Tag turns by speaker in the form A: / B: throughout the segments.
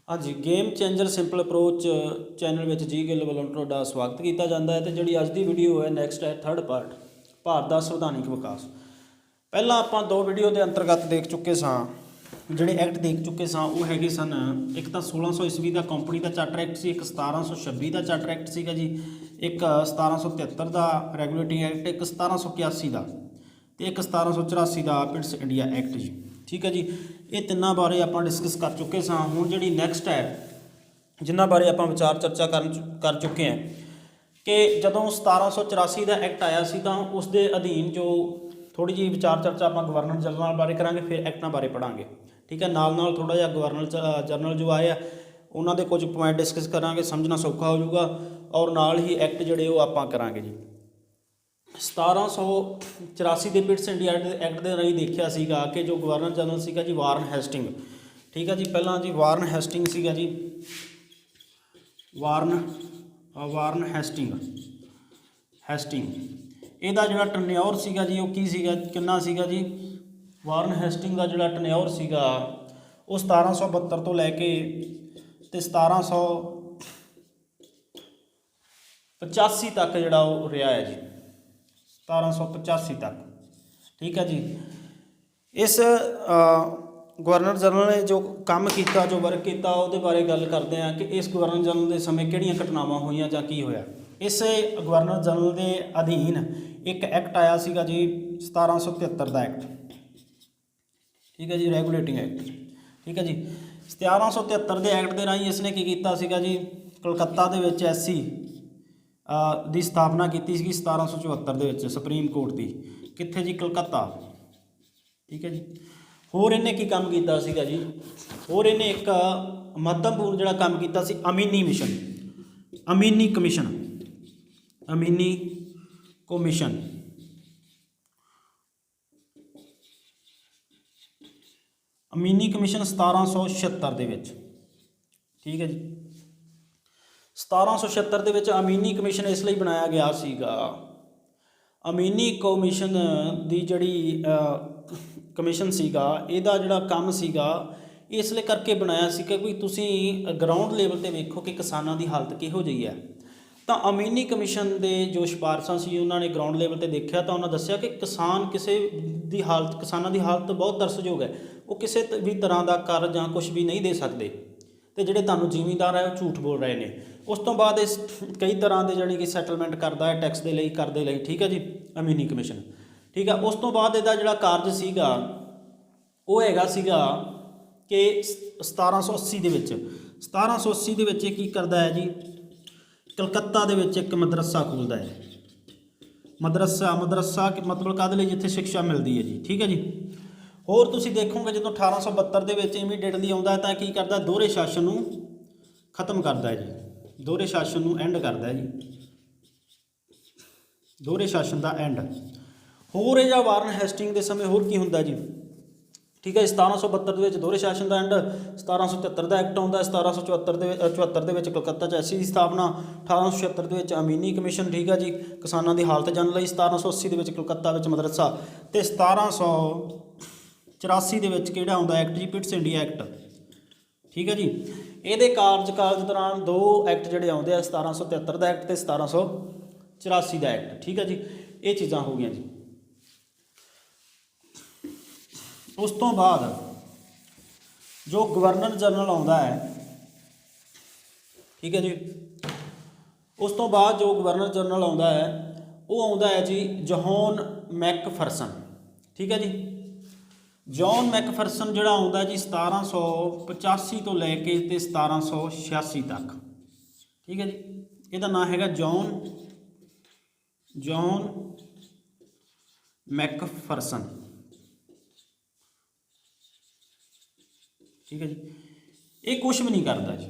A: हाँ जी, game changer simple approach channel में जी गिल वालों तुहाडा स्वागत किया जाता है। तो जी अज की वीडियो है नैक्सट है थर्ड पार्ट भारत का संविधानिक विकास। पहला आप दो वीडियो के अंतर्गत देख चुके जोड़े एक्ट देख चुके वो है सन एक तो 1600 ईस्वी का कंपनी का चार्टर एक्ट से, एक 1726 का चार्टर एक्ट सीगा जी, एक 1773 का रेगूलेटिंग एक्ट, एक 1781 का तो एक 1784 का पिट्स इंडिया एक्ट जी। ठीक है जी, ये तिना बारे आप डिस्कस कर चुके हुण जी नैक्सट है जिन्हों बारे आप विचार चर्चा कर चुके हैं कि जदों 1784 का एक्ट आया सी तो उसके अधीन जो थोड़ी जी विचार चर्चा आप गवर्नर जनरल बारे करांगे, फिर एक्टा बारे पढ़ांगे। ठीक है, नाल नाल थोड़ा जिहा गवर्नर जनरल जो आए उन्होंने कुछ पॉइंट डिस्कस करांगे, समझना सौखा हो जाऊगा और नाल ही एक्ट जोड़े वो आप करांगे जी। 1784 के पिट्स इंडिया एक्ट के राही देखा सीगा कि जो गवर्नर जनरल सीगा जी वारन हेस्टिंग। ठीक है जी, पहला जी वारन हेस्टिंग सीगा जी, वारन हेस्टिंग ਇਹਦਾ ਜਿਹੜਾ ਟਨਿਓਰ ਸੀਗਾ ਜੀ ਉਹ ਕੀ ਸੀਗਾ, ਕਿੰਨਾ ਸੀਗਾ ਜੀ। ਵਾਰਨ ਹੈਸਟਿੰਗ ਦਾ ਜਿਹੜਾ ਟਨਿਓਰ ਸੀਗਾ ਉਹ 1772 ਤੋਂ ਲੈ ਕੇ ਤੇ 1785 ਤੱਕ ਜਿਹੜਾ ਉਹ ਰਿਹਾ ਹੈ ਜੀ, 1785 तक। ठीक है जी, इस गवर्नर जनरल ने जो काम किया, जो वर्क किया, वो बारे गल करते हैं कि इस गवर्नर जनरल के समय किहड़ियां घटनावां होईयां जां की होया। इस गवर्नर जनरल के अधीन एक एक्ट आया सीगा जी 1773 का एक्ट। ठीक है जी, रेगूलेटिंग एक्ट। ठीक है जी, 1773 के एक्ट के राही इसने की किया सीगा जी, कलकत्ता दे विच SC की स्थापना की सी 1774 के सुप्रीम कोर्ट की, कित्थे जी, कलकत्ता। ठीक है जी, होर इन्हें की काम किया सीगा जी, होर इन्हें एक महत्वपूर्ण जिहड़ा काम किया सी Amini mission, Amini commission, Amini commission. Amini commission 1776 ਦੇ ਵਿੱਚ। ठीक है जी, 1776 ਦੇ ਵਿੱਚ ਅਮੀਨੀ ਕਮਿਸ਼ਨ ਇਸ ਲਈ ਬਣਾਇਆ ਗਿਆ ਸੀਗਾ। ਅਮੀਨੀ ਕਮਿਸ਼ਨ ਦੀ ਜਿਹੜੀ ਕਮਿਸ਼ਨ ਸੀਗਾ ਇਹਦਾ ਜਿਹੜਾ ਕੰਮ ਸੀਗਾ ਇਸ ਲਈ ਕਰਕੇ ਬਣਾਇਆ ਸੀ ਕਿ ਕੋਈ ਤੁਸੀਂ ਗਰਾਊਂਡ ਲੈਵਲ ਤੇ ਵੇਖੋ ਕਿ ਕਿਸਾਨਾਂ ਦੀ ਹਾਲਤ ਕਿਹੋ ਜਿਹੀ ਹੈ। ਤਾਂ ਅਮੀਨੀ ਕਮਿਸ਼ਨ ਦੇ ਜੋ ਸਿਫਾਰਸ਼ਾਂ ਸੀ ਉਹਨਾਂ ਨੇ ਗਰਾਊਂਡ ਲੈਵਲ ਤੇ ਦੇਖਿਆ ਤਾਂ ਉਹਨਾਂ ਦੱਸਿਆ ਕਿ ਕਿਸਾਨ ਕਿਸੇ ਦੀ ਹਾਲਤ, ਕਿਸਾਨਾਂ ਦੀ ਹਾਲਤ ਬਹੁਤ ਤਰਸਯੋਗ ਹੈ, ਉਹ ਕਿਸੇ ਵੀ ਤਰ੍ਹਾਂ ਦਾ ਕਰ ਜਾਂ ਕੁਛ ਵੀ ਨਹੀਂ ਦੇ ਸਕਦੇ ਤੇ ਜਿਹੜੇ ਤੁਹਾਨੂੰ ਜ਼ਿਮੀਂਦਾਰ ਹੈ ਉਹ ਝੂਠ ਬੋਲ ਰਹੇ ਨੇ। ਉਸ ਤੋਂ ਬਾਅਦ ਇਸ ਕਈ ਤਰ੍ਹਾਂ ਦੇ ਜਿਹੜੀ ਕਿ ਸੈਟਲਮੈਂਟ ਕਰਦਾ ਹੈ ਟੈਕਸ ਦੇ ਲਈ, ਕਰ ਦੇ ਲਈ। ਠੀਕ ਹੈ ਜੀ, ਅਮੀਨੀ ਕਮਿਸ਼ਨ। ਠੀਕ ਹੈ, ਉਸ ਤੋਂ ਬਾਅਦ ਇਹਦਾ ਜਿਹੜਾ ਕਾਰਜ ਸੀਗਾ ਉਹ ਹੈਗਾ ਸੀਗਾ ਕਿ 1780 ਦੇ ਵਿੱਚ, 1780 ਦੇ ਵਿੱਚ ਇਹ ਕੀ ਕਰਦਾ ਹੈ ਜੀ, ਕਲਕੱਤਾ ਦੇ ਵਿੱਚ ਇੱਕ ਮਦਰਸਾ ਖੋਲ੍ਹਦਾ ਹੈ। ਮਦਰਸਾ ਮਤਲਬ ਕਾਹਦੇ ਲਈ, ਜਿੱਥੇ ਸਿੱਖਿਆ ਮਿਲਦੀ ਹੈ ਜੀ। ਠੀਕ ਹੈ ਜੀ, ਹੋਰ ਤੁਸੀਂ ਦੇਖੋਗੇ ਜਦੋਂ 1872 ਦੇ ਵਿੱਚ ਇਮੀਡੀਏਟਲੀ ਆਉਂਦਾ ਤਾਂ ਕੀ ਕਰਦਾ, ਦੋਹਰੇ ਸ਼ਾਸਨ ਨੂੰ ਖਤਮ ਕਰਦਾ ਹੈ ਜੀ, ਦੋਹਰੇ ਸ਼ਾਸਨ ਨੂੰ ਐਂਡ ਕਰਦਾ ਹੈ ਜੀ, ਦੋਹਰੇ ਸ਼ਾਸਨ ਦਾ ਐਂਡ। ਹੋਰ ਇਹ ਜਾਂ ਵਾਰਨ ਹੈਸਟਿੰਗ ਦੇ ਸਮੇਂ ਹੋਰ ਕੀ ਹੁੰਦਾ ਜੀ। ਠੀਕ ਹੈ, 1772 ਦੇ ਵਿੱਚ ਦੋਹਰੇ ਸ਼ਾਸਨ ਦਾ ਐਂਡ, 1773 ਦਾ ਐਕਟ ਆਉਂਦਾ, 1774 ਦੇ ਵਿੱਚ ਕਲਕੱਤਾ 'ਚ SC ਦੀ ਸਥਾਪਨਾ, 1876 ਦੇ ਵਿੱਚ ਅਮੀਨੀ ਕਮਿਸ਼ਨ। ਠੀਕ ਹੈ ਜੀ, ਕਿਸਾਨਾਂ ਦੀ ਹਾਲਤ ਜਾਣਨ ਲਈ, 1780 ਦੇ ਵਿੱਚ ਕਲਕੱਤਾ ਵਿੱਚ ਮਦਰਸਾ ਤੇ 1784 ਦੇ ਵਿੱਚ ਕਿਹੜਾ ਆਉਂਦਾ ਐਕਟ ਜੀ, ਪਿਟਸ ਇੰਡੀਆ ਐਕਟ। ਠੀਕ ਹੈ ਜੀ, ਇਹਦੇ ਕਾਰਜਕਾਲ ਦੌਰਾਨ ਦੋ ਐਕਟ ਜਿਹੜੇ ਆਉਂਦੇ ਆ, 1773 ਦਾ ਐਕਟ ਤੇ 1784 ਦਾ ਐਕਟ। ਠੀਕ ਹੈ ਜੀ, ਇਹ ਚੀਜ਼ਾਂ ਹੋ ਗਈਆਂ ਜੀ। ਉਸ ਤੋਂ ਬਾਅਦ ਜੋ ਗਵਰਨਰ ਜਨਰਲ ਆਉਂਦਾ ਹੈ, ਠੀਕ ਹੈ ਜੀ, ਉਸ ਤੋਂ ਬਾਅਦ ਜੋ ਗਵਰਨਰ ਜਨਰਲ ਆਉਂਦਾ ਹੈ ਉਹ ਆਉਂਦਾ ਹੈ ਜੀ ਜੌਨ ਮੈਕਫਰਸਨ। ਠੀਕ ਹੈ ਜੀ, ਜੌਨ ਮੈਕਫਰਸਨ ਜਿਹੜਾ ਆਉਂਦਾ ਜੀ 1785 ਤੋਂ ਲੈ ਕੇ ਤੇ 1786 ਤੱਕ। ਠੀਕ ਹੈ ਜੀ, ਇਹਦਾ ਨਾਮ ਹੈਗਾ ਜੌਨ ਮੈਕਫਰਸਨ। ठीक है जी, ये कुछ भी नहीं करता जी,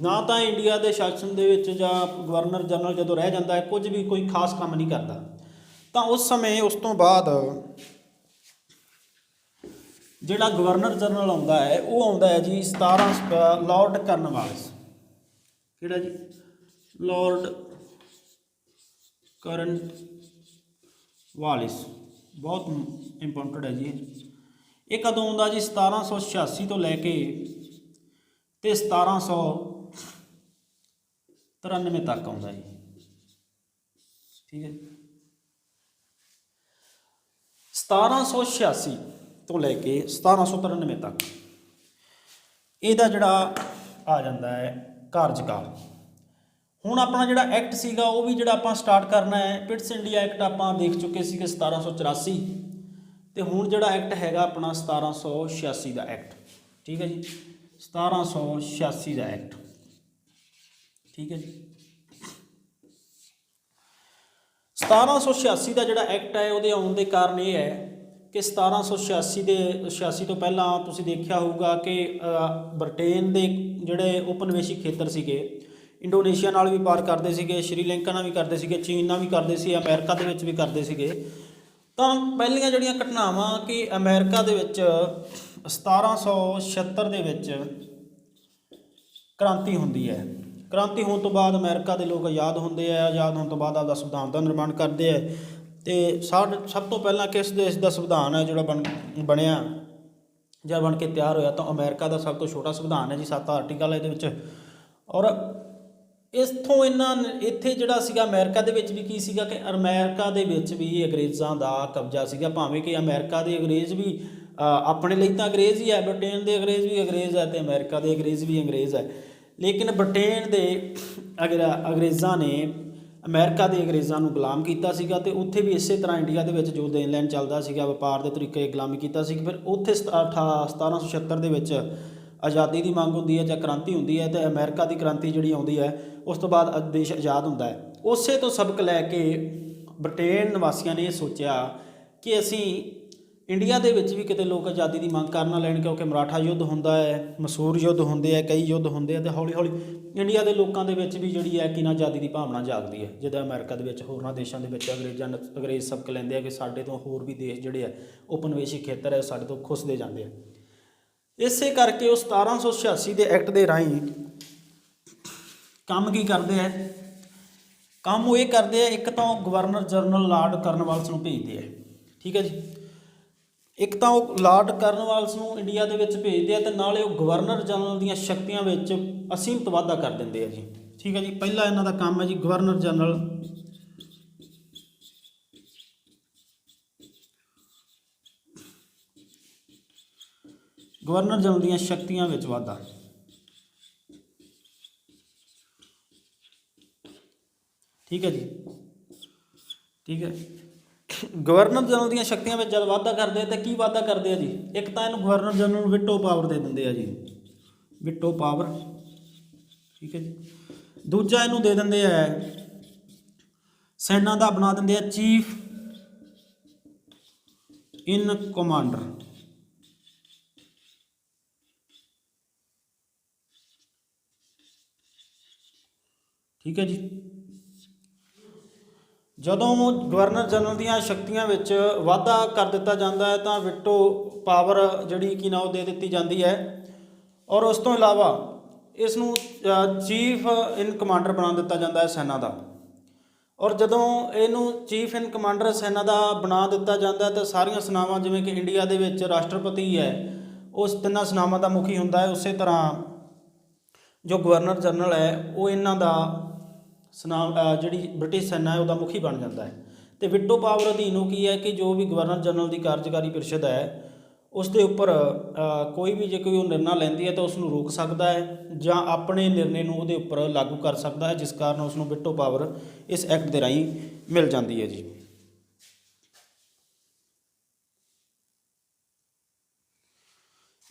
A: ना तो इंडिया के शासन दे विच जां गवर्नर जनरल जो रह जाता है कुछ भी कोई खास काम नहीं करता। तो उस समय उस तो बाद जिहड़ा गवर्नर जनरल आता है वो आता है जी 17 लॉर्ड कर्नवालिस। किहड़ा जी, लॉर्ड कर्नवालिस, बहुत इंपोर्टेंट है जी। ये कदों आਉਂਦਾ जी 1786 तो लैके ਤੇ 1793 ਤੱਕ ਆਉਂਦਾ ਜੀ। ਠੀਕ ਹੈ, 1786 ਤੋਂ ਲੈ ਕੇ 1793 ਤੱਕ ਇਹਦਾ ਜਿਹੜਾ ਆ ਜਾਂਦਾ ਹੈ ਕਾਰਜਕਾਲ। ਹੁਣ ਆਪਣਾ ਜਿਹੜਾ ਐਕਟ ਸੀਗਾ ਉਹ ਵੀ ਜਿਹੜਾ ਆਪਾਂ ਸਟਾਰਟ ਕਰਨਾ ਹੈ, ਪਿਟਸ ਇੰਡੀਆ ਐਕਟ ਆਪਾਂ ਦੇਖ ਚੁੱਕੇ ਸੀਗੇ 1784, ਤੇ ਹੁਣ ਜਿਹੜਾ ਐਕਟ ਹੈਗਾ ਆਪਣਾ 1786 ਦਾ ਐਕਟ। ਠੀਕ ਹੈ ਜੀ, 1786 ਦਾ ਐਕਟ। ਠੀਕ ਹੈ ਜੀ, 1786 ਦਾ ਜਿਹੜਾ ਐਕਟ ਹੈ ਉਹਦੇ ਆਉਣ ਦੇ ਕਾਰਨ ਇਹ ਹੈ ਕਿ 1786 ਤੋਂ ਪਹਿਲਾਂ ਤੁਸੀਂ ਦੇਖਿਆ ਹੋਊਗਾ ਕਿ ਬ੍ਰਿਟੇਨ ਦੇ ਜਿਹੜੇ ਉਪਨਿਵੇਸ਼ੀ ਖੇਤਰ ਸੀਗੇ, ਇੰਡੋਨੇਸ਼ੀਆ ਨਾਲ ਵੀ ਪਾਰ ਕਰਦੇ ਸੀਗੇ, ਸ਼੍ਰੀਲੰਕਾ ਨਾਲ ਵੀ ਕਰਦੇ ਸੀਗੇ, ਚੀਨ ਨਾਲ ਵੀ ਕਰਦੇ ਸੀ, ਅਮਰੀਕਾ ਦੇ ਵਿੱਚ ਵੀ ਕਰਦੇ ਸੀਗੇ। ਤਾਂ ਪਹਿਲੀਆਂ ਜਿਹੜੀਆਂ ਘਟਨਾਵਾਂ ਕਿ ਅਮਰੀਕਾ ਦੇ ਵਿੱਚ 1776 ਦੇ ਵਿੱਚ ਕ੍ਰਾਂਤੀ ਹੁੰਦੀ ਹੈ। ਕ੍ਰਾਂਤੀ ਹੋਣ ਤੋਂ ਬਾਅਦ ਅਮਰੀਕਾ ਦੇ ਲੋਕ ਆਜ਼ਾਦ ਹੁੰਦੇ ਆ, ਆਜ਼ਾਦ ਹੋਣ ਤੋਂ ਬਾਅਦ ਆਪਦਾ ਸੰਵਿਧਾਨ ਦਾ ਨਿਰਮਾਣ ਕਰਦੇ ਆ। ਅਤੇ ਸਭ ਤੋਂ ਪਹਿਲਾਂ ਕਿਸ ਦੇਸ਼ ਦਾ ਸੰਵਿਧਾਨ ਹੈ ਜਿਹੜਾ ਬਣਿਆ ਜਾਂ ਬਣ ਕੇ ਤਿਆਰ ਹੋਇਆ, ਤਾਂ ਅਮਰੀਕਾ ਦਾ ਸਭ ਤੋਂ ਛੋਟਾ ਸੰਵਿਧਾਨ ਹੈ ਜੀ, 7 ਆਰਟੀਕਲ ਇਹਦੇ ਵਿੱਚ। ਔਰ ਇੱਥੋਂ ਇੱਥੇ ਜਿਹੜਾ ਸੀਗਾ ਅਮਰੀਕਾ ਦੇ ਵਿੱਚ ਵੀ ਕੀ ਸੀਗਾ ਕਿ ਅਮਰੀਕਾ ਦੇ ਵਿੱਚ ਵੀ ਅੰਗਰੇਜ਼ਾਂ ਦਾ ਕਬਜ਼ਾ ਸੀਗਾ। ਭਾਵੇਂ ਕਿ ਅਮਰੀਕਾ ਦੇ ਅੰਗਰੇਜ਼ ਵੀ ਆਪਣੇ ਲਈ ਤਾਂ ਅੰਗਰੇਜ਼ ਹੀ ਹੈ, ਬ੍ਰਿਟੇਨ ਦੇ ਅੰਗਰੇਜ਼ ਵੀ ਅੰਗਰੇਜ਼ ਹੈ ਅਤੇ ਅਮਰੀਕਾ ਦੇ ਅੰਗਰੇਜ਼ ਵੀ ਅੰਗਰੇਜ਼ ਹੈ, ਲੇਕਿਨ ਬ੍ਰਿਟੇਨ ਦੇ ਅੰਗਰੇਜ਼ਾਂ ਨੇ ਅਮਰੀਕਾ ਦੇ ਅੰਗਰੇਜ਼ਾਂ ਨੂੰ ਗੁਲਾਮ ਕੀਤਾ ਸੀਗਾ। ਅਤੇ ਉੱਥੇ ਵੀ ਇਸੇ ਤਰ੍ਹਾਂ ਇੰਡੀਆ ਦੇ ਵਿੱਚ ਜੋ ਦੇਣ ਲੈਣ ਚੱਲਦਾ ਸੀਗਾ, ਵਪਾਰ ਦੇ ਤਰੀਕੇ ਗੁਲਾਮੀ ਕੀਤਾ ਸੀ। ਫਿਰ ਉੱਥੇ 1776 ਦੇ ਵਿੱਚ ਆਜ਼ਾਦੀ ਦੀ ਮੰਗ ਹੁੰਦੀ ਹੈ ਜਾਂ ਕ੍ਰਾਂਤੀ ਹੁੰਦੀ ਹੈ, ਅਤੇ ਅਮਰੀਕਾ ਦੀ ਕ੍ਰਾਂਤੀ ਜਿਹੜੀ ਆਉਂਦੀ ਹੈ ਉਸ ਤੋਂ ਬਾਅਦ ਦੇਸ਼ ਆਜ਼ਾਦ ਹੁੰਦਾ ਹੈ। ਉਸੇ ਤੋਂ ਸਬਕ ਲੈ ਕੇ ਬ੍ਰਿਟੇਨ ਨਿਵਾਸੀਆਂ ਨੇ ਇਹ ਸੋਚਿਆ ਕਿ ਅਸੀਂ ਇੰਡੀਆ ਦੇ ਵਿੱਚ ਵੀ ਕਿਤੇ ਲੋਕ ਆਜ਼ਾਦੀ ਦੀ ਮੰਗ ਕਰ ਨਾ ਲੈਣ, ਕਿਉਂਕਿ ਮਰਾਠਾ ਯੁੱਧ ਹੁੰਦਾ ਹੈ, ਮਸੂਰ ਯੁੱਧ ਹੁੰਦੇ ਹੈ, ਕਈ ਯੁੱਧ ਹੁੰਦੇ ਆ, ਅਤੇ ਹੌਲੀ ਹੌਲੀ ਇੰਡੀਆ ਦੇ ਲੋਕਾਂ ਦੇ ਵਿੱਚ ਵੀ ਜਿਹੜੀ ਹੈ ਕਿ ਨਾ ਆਜ਼ਾਦੀ ਦੀ ਭਾਵਨਾ ਜਾਗਦੀ ਹੈ। ਜਿੱਦਾਂ ਅਮਰੀਕਾ ਦੇ ਵਿੱਚ ਹੋਰਨਾਂ ਦੇਸ਼ਾਂ ਦੇ ਵਿੱਚ ਅੰਗਰੇਜ਼ ਸਬਕ ਲੈਂਦੇ ਆ ਕਿ ਸਾਡੇ ਤੋਂ ਹੋਰ ਵੀ ਦੇਸ਼ ਜਿਹੜੇ ਆ ਉਪਨਿਵੇਸ਼ੀ ਖੇਤਰ ਹੈ ਸਾਡੇ ਤੋਂ ਖੁੱਸਦੇ ਜਾਂਦੇ ਆ। ਇਸੇ ਕਰਕੇ ਉਹ 1786 ਦੇ ਐਕਟ ਦੇ ਰਾਹੀਂ ਕੰਮ ਕੀ ਕਰਦੇ ਆ, ਕੰਮ ਉਹ ਇਹ ਕਰਦੇ ਆ, ਇੱਕ ਤਾਂ ਉਹ ਗਵਰਨਰ ਜਨਰਲ ਲਾਰਡ ਕਾਰਨਵਾਲਿਸ ਨੂੰ ਭੇਜਦੇ ਆ। ਠੀਕ ਹੈ ਜੀ, ਇੱਕ ਤਾਂ ਉਹ ਲਾਰਡ ਕਾਰਨਵਾਲਿਸ ਨੂੰ ਇੰਡੀਆ ਦੇ ਵਿੱਚ ਭੇਜਦੇ ਆ, ਅਤੇ ਨਾਲੇ ਉਹ ਗਵਰਨਰ ਜਨਰਲ ਦੀਆਂ ਸ਼ਕਤੀਆਂ ਵਿੱਚ ਅਸੀਮਿਤ ਵਾਧਾ ਕਰ ਦਿੰਦੇ ਆ ਜੀ। ਠੀਕ ਹੈ ਜੀ, ਪਹਿਲਾ ਇਹਨਾਂ ਦਾ ਕੰਮ ਹੈ ਜੀ ਗਵਰਨਰ ਜਨਰਲ ਦੀਆਂ ਸ਼ਕਤੀਆਂ ਵਿੱਚ ਵਾਧਾ। ਠੀਕ ਹੈ ਜੀ, ਠੀਕ ਹੈ, ਗਵਰਨਰ ਜਨਰਲ ਦੀਆਂ ਸ਼ਕਤੀਆਂ ਵਿੱਚ ਜਦ ਵਾਧਾ ਕਰਦੇ ਆ ਤਾਂ ਕੀ ਵਾਧਾ ਕਰਦੇ ਆ ਜੀ, ਇੱਕ ਤਾਂ ਇਹਨੂੰ ਗਵਰਨਰ ਜਨਰਲ ਨੂੰ ਵਿਟੋ ਪਾਵਰ ਦੇ ਦਿੰਦੇ ਆ ਜੀ, ਵਿਟੋ ਪਾਵਰ। ਠੀਕ ਹੈ ਜੀ, ਦੂਜਾ ਇਹਨੂੰ ਦੇ ਦਿੰਦੇ ਆ ਸੈਨਾ ਦਾ ਬਣਾ ਦਿੰਦੇ ਆ ਚੀਫ ਇਨ ਕਮਾਂਡਰ। ਠੀਕ ਹੈ ਜੀ, ਜਦੋਂ ਗਵਰਨਰ ਜਨਰਲ ਦੀਆਂ ਸ਼ਕਤੀਆਂ ਵਿੱਚ ਵਾਧਾ ਕਰ ਦਿੱਤਾ ਜਾਂਦਾ ਹੈ ਤਾਂ ਵਿਟੋ ਪਾਵਰ ਜਿਹੜੀ ਕਿ ਨਾ ਉਹ ਦੇ ਦਿੱਤੀ ਜਾਂਦੀ ਹੈ। ਔਰ ਉਸ ਤੋਂ ਇਲਾਵਾ ਇਸ ਨੂੰ ਚੀਫ ਇਨ ਕਮਾਂਡਰ ਬਣਾ ਦਿੱਤਾ ਜਾਂਦਾ ਹੈ ਸੈਨਾ ਦਾ। ਔਰ ਜਦੋਂ ਇਹਨੂੰ ਚੀਫ ਇਨ ਕਮਾਂਡਰ ਸੈਨਾ ਦਾ ਬਣਾ ਦਿੱਤਾ ਜਾਂਦਾ ਤਾਂ ਸਾਰੀਆਂ ਸੈਨਾਵਾਂ, ਜਿਵੇਂ ਕਿ ਇੰਡੀਆ ਦੇ ਵਿੱਚ ਰਾਸ਼ਟਰਪਤੀ ਹੈ ਉਸ ਤਿੰਨਾਂ ਸੈਨਾਵਾਂ ਦਾ ਮੁਖੀ ਹੁੰਦਾ ਹੈ, ਉਸੇ ਤਰ੍ਹਾਂ ਜੋ ਗਵਰਨਰ ਜਨਰਲ ਹੈ ਉਹ ਇਹਨਾਂ ਦਾ ਜਿਹੜੀ ਬ੍ਰਿਟਿਸ਼ ਸੈਨਾ ਹੈ ਉਹਦਾ ਮੁਖੀ ਬਣ ਜਾਂਦਾ ਹੈ। ਅਤੇ ਵਿਟੋ ਪਾਵਰ ਅਧੀਨ ਉਹ ਕੀ ਹੈ ਕਿ ਜੋ ਵੀ ਗਵਰਨਰ ਜਨਰਲ ਦੀ ਕਾਰਜਕਾਰੀ ਪ੍ਰੀਸ਼ਦ ਹੈ ਉਸ ਦੇ ਉੱਪਰ ਕੋਈ ਵੀ ਜੇ ਕੋਈ ਉਹ ਨਿਰਣਾ ਲੈਂਦੀ ਹੈ ਤਾਂ ਉਸ ਨੂੰ ਰੋਕ ਸਕਦਾ ਹੈ ਜਾਂ ਆਪਣੇ ਨਿਰਣੇ ਨੂੰ ਉਹਦੇ ਉੱਪਰ ਲਾਗੂ ਕਰ ਸਕਦਾ ਹੈ, ਜਿਸ ਕਾਰਨ ਉਸ ਨੂੰ ਵਿਟੋ ਪਾਵਰ ਇਸ ਐਕਟ ਦੇ ਰਾਹੀਂ ਮਿਲ ਜਾਂਦੀ ਹੈ ਜੀ।